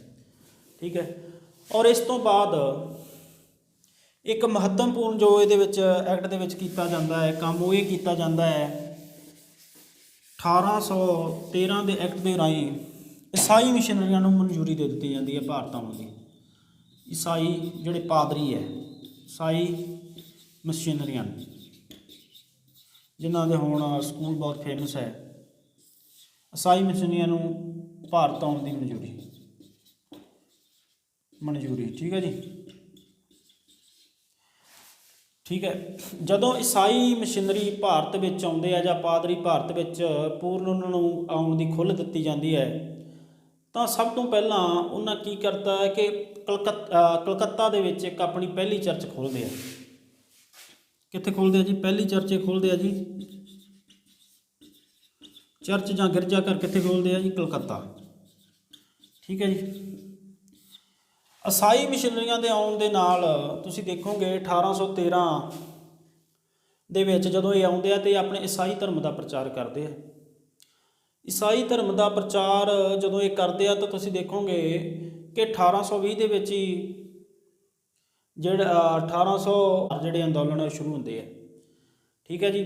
A: ਠੀਕ ਹੈ। ਔਰ ਇਸ ਤੋਂ ਬਾਅਦ ਇੱਕ ਮਹੱਤਵਪੂਰਨ ਜੋ ਇਹਦੇ ਵਿੱਚ ਐਕਟ ਦੇ ਵਿੱਚ ਕੀਤਾ ਜਾਂਦਾ ਹੈ ਕੰਮ ਉਹ ਇਹ ਕੀਤਾ ਜਾਂਦਾ ਹੈ 1813 ਦੇ ਐਕਟ ਦੇ ਰਾਹੀਂ ਈਸਾਈ ਮਿਸ਼ਨਰੀਆਂ ਨੂੰ ਮਨਜ਼ੂਰੀ ਦੇ ਦਿੱਤੀ ਜਾਂਦੀ ਹੈ ਭਾਰਤ ਆਉਣ ਦੀ। ਈਸਾਈ ਜਿਹੜੇ ਪਾਦਰੀ ਹੈ, ਈਸਾਈ ਮਿਸ਼ਨਰੀਆਂ ਜਿਨ੍ਹਾਂ ਦੇ ਹੁਣ ਸਕੂਲ ਬਹੁਤ ਫੇਮਸ ਹੈ, ਈਸਾਈ ਮਿਸ਼ਨਰੀਆਂ ਨੂੰ ਭਾਰਤ ਆਉਣ ਦੀ ਮਨਜ਼ੂਰੀ, ਠੀਕ ਹੈ ਜੀ, ਠੀਕ ਹੈ। ਜਦੋਂ ਈਸਾਈ ਮਿਸ਼ਨਰੀ ਭਾਰਤ ਵਿੱਚ ਆਉਂਦੇ ਆ ਜਾਂ ਪਾਦਰੀ ਭਾਰਤ ਵਿੱਚ ਪੂਰਨ ਉਹਨਾਂ ਨੂੰ ਆਉਣ ਦੀ ਖੁੱਲ੍ਹ ਦਿੱਤੀ ਜਾਂਦੀ ਹੈ ਤਾਂ ਸਭ ਤੋਂ ਪਹਿਲਾਂ ਉਹਨਾਂ ਕੀ ਕਰਤਾ ਹੈ ਕਿ ਕਲਕੱਤਾ ਦੇ ਵਿੱਚ ਇੱਕ ਆਪਣੀ ਪਹਿਲੀ ਚਰਚ ਖੋਲ੍ਹਦੇ ਆ। ਕਿੱਥੇ ਖੋਲ੍ਹਦੇ ਆ ਜੀ? ਪਹਿਲੀ ਚਰਚ ਖੋਲ੍ਹਦੇ ਆ ਜੀ, ਚਰਚ ਜਾਂ ਗਿਰਜਾ ਘਰ ਕਿੱਥੇ ਖੋਲ੍ਹਦੇ ਆ ਜੀ? ਕਲਕੱਤਾ, ਠੀਕ ਹੈ ਜੀ। ਈਸਾਈ ਮਿਸ਼ਨਰੀਆਂ ਦੇ ਆਉਣ ਦੇ ਨਾਲ ਤੁਸੀਂ ਦੇਖੋਗੇ 1813 ਦੇ ਵਿੱਚ ਜਦੋਂ ਇਹ ਆਉਂਦੇ ਆ ਤੇ ਆਪਣੇ ਈਸਾਈ ਧਰਮ ਦਾ ਪ੍ਰਚਾਰ ਕਰਦੇ ਆ। ਈਸਾਈ ਧਰਮ ਦਾ ਪ੍ਰਚਾਰ ਜਦੋਂ ਇਹ ਕਰਦੇ ਆ ਤਾਂ ਤੁਸੀਂ ਦੇਖੋਗੇ ਕਿ 1820 ਦੇ ਵਿੱਚ ਹੀ ਜਿਹੜਾ 1800 ਜਿਹੜੇ ਅੰਦੋਲਨ ਸ਼ੁਰੂ ਹੁੰਦੇ ਆ। ਠੀਕ ਹੈ ਜੀ।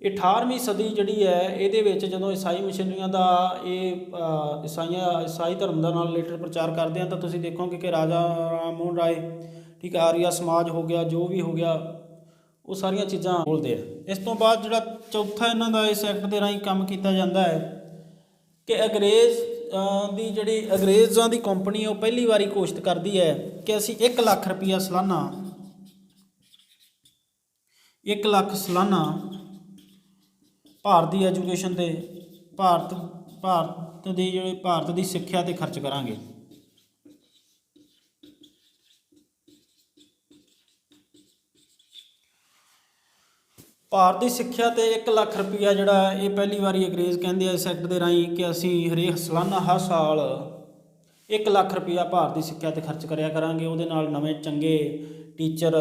A: 18ਵੀਂ ਸਦੀ ਜਿਹੜੀ ਹੈ ਇਹਦੇ ਵਿੱਚ ਜਦੋਂ ਈਸਾਈ ਮਿਸ਼ਨਰੀਆਂ ਦਾ ਇਹ ਈਸਾਈ ਧਰਮ ਦਾ ਨਾਲ ਰਿਲੇਟਡ ਪ੍ਰਚਾਰ ਕਰਦੇ ਆ ਤਾਂ ਤੁਸੀਂ ਦੇਖੋਗੇ ਕਿ ਰਾਜਾ ਰਾਮ ਮੋਹਨ ਰਾਏ, ਠੀਕ ਹੈ, ਆਰੀਆ ਸਮਾਜ ਹੋ ਗਿਆ, ਜੋ ਵੀ ਹੋ ਗਿਆ, ਉਹ ਸਾਰੀਆਂ ਚੀਜ਼ਾਂ ਬੋਲਦੇ ਆ। ਇਸ ਤੋਂ ਬਾਅਦ ਜਿਹੜਾ ਚੌਥਾ ਇਹਨਾਂ ਦਾ ਇਸ ਐਕਟ ਦੇ ਰਾਹੀਂ ਕੰਮ ਕੀਤਾ ਜਾਂਦਾ ਹੈ ਕਿ ਅੰਗਰੇਜ਼ਾਂ ਦੀ ਕੰਪਨੀ ਉਹ ਪਹਿਲੀ ਵਾਰੀ ਘੋਸ਼ਿਤ ਕਰਦੀ ਹੈ ਕਿ ਅਸੀਂ 1 ਲੱਖ ਰੁਪਈਆ ਸਾਲਾਨਾ 1 ਲੱਖ ਸਾਲਾਨਾ ਭਾਰਤ ਦੀ ਐਜੂਕੇਸ਼ਨ ਤੇ ਭਾਰਤ ਦੀ ਸਿੱਖਿਆ ਤੇ ਖਰਚ ਕਰਾਂਗੇ। ਭਾਰਤ ਦੀ ਸਿੱਖਿਆ ਤੇ 1 ਲੱਖ ਰੁਪਈਆ ਜਿਹੜਾ ਇਹ ਪਹਿਲੀ ਵਾਰੀ ਅੰਗਰੇਜ਼ ਕਹਿੰਦੇ ਆ ਇਸ ਐਕਟ ਦੇ ਰਾਹੀਂ ਕਿ ਅਸੀਂ ਹਰੇਕ ਸਾਲਾਨਾ ਹਰ ਸਾਲ 1 ਲੱਖ ਰੁਪਈਆ ਭਾਰਤ ਦੀ ਸਿੱਖਿਆ ਤੇ ਖਰਚ ਕਰਿਆ ਕਰਾਂਗੇ। ਉਹਦੇ ਨਾਲ ਨਵੇਂ ਚੰਗੇ ਟੀਚਰ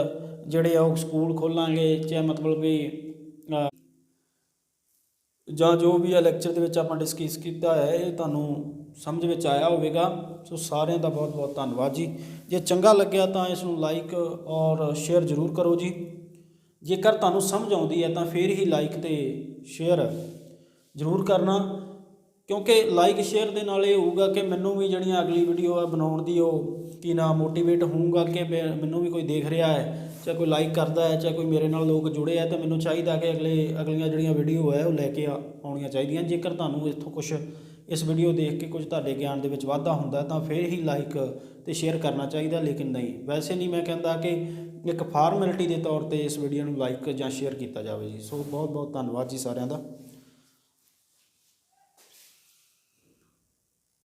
A: ਜਿਹੜੇ ਆ ਉਹ ਸਕੂਲ ਖੋਲਾਂਗੇ, ਚਾਹੇ ਮਤਲਬ ਵੀ ਜਾਂ ਜੋ ਵੀ ਆ ਲੈਕਚਰ ਦੇ ਵਿੱਚ ਆਪਾਂ ਡਿਸਕਸ ਕੀਤਾ ਹੈ ਇਹ ਤੁਹਾਨੂੰ ਸਮਝ ਵਿੱਚ ਆਇਆ ਹੋਵੇਗਾ। ਸੋ ਸਾਰਿਆਂ ਦਾ ਬਹੁਤ ਬਹੁਤ ਧੰਨਵਾਦ ਜੀ। ਜੇ ਚੰਗਾ ਲੱਗਿਆ ਤਾਂ ਇਸ ਨੂੰ ਲਾਈਕ ਔਰ ਸ਼ੇਅਰ ਜ਼ਰੂਰ ਕਰੋ ਜੀ। ਜੇਕਰ ਤੁਹਾਨੂੰ ਸਮਝ ਆਉਂਦੀ ਹੈ ਤਾਂ ਫਿਰ ਹੀ ਲਾਈਕ ਅਤੇ ਸ਼ੇਅਰ ਜ਼ਰੂਰ ਕਰਨਾ, ਕਿਉਂਕਿ ਲਾਈਕ ਸ਼ੇਅਰ ਦੇ ਨਾਲ ਇਹ ਹੋਊਗਾ ਕਿ ਮੈਨੂੰ ਵੀ ਜਿਹੜੀਆਂ ਅਗਲੀ ਵੀਡੀਓ ਆ ਬਣਾਉਣ ਦੀ ਉਹ ਮੋਟੀਵੇਟ ਹੋਊਗਾ ਕਿ ਮੈਨੂੰ ਵੀ ਕੋਈ ਦੇਖ ਰਿਹਾ ਹੈ, ਚਾਹੇ ਕੋਈ ਲਾਈਕ ਕਰਦਾ ਹੈ, ਚਾਹੇ ਕੋਈ ਮੇਰੇ ਨਾਲ ਲੋਕ ਜੁੜੇ ਆ, ਤਾਂ ਮੈਨੂੰ ਚਾਹੀਦਾ ਕਿ ਅਗਲੀਆਂ ਜਿਹੜੀਆਂ ਵੀਡੀਓ ਹੈ ਉਹ ਲੈ ਕੇ ਆਉਣੀਆਂ ਚਾਹੀਦੀਆਂ। ਜੇਕਰ ਤੁਹਾਨੂੰ ਇੱਥੋਂ ਕੁਛ ਇਸ ਵੀਡੀਓ ਦੇਖ ਕੇ ਕੁਝ ਤੁਹਾਡੇ ਗਿਆਨ ਦੇ ਵਿੱਚ ਵਾਧਾ ਹੁੰਦਾ ਤਾਂ ਫਿਰ ਹੀ ਲਾਈਕ ਅਤੇ ਸ਼ੇਅਰ ਕਰਨਾ ਚਾਹੀਦਾ, ਲੇਕਿਨ ਨਹੀਂ, ਵੈਸੇ ਨਹੀਂ ਮੈਂ ਕਹਿੰਦਾ ਕਿ ਇੱਕ ਫਾਰਮੈਲਿਟੀ ਦੇ ਤੌਰ 'ਤੇ ਇਸ ਵੀਡੀਓ ਨੂੰ ਲਾਈਕ ਜਾਂ ਸ਼ੇਅਰ ਕੀਤਾ ਜਾਵੇ ਜੀ। ਸੋ ਬਹੁਤ ਬਹੁਤ ਧੰਨਵਾਦ ਜੀ ਸਾਰਿਆਂ ਦਾ।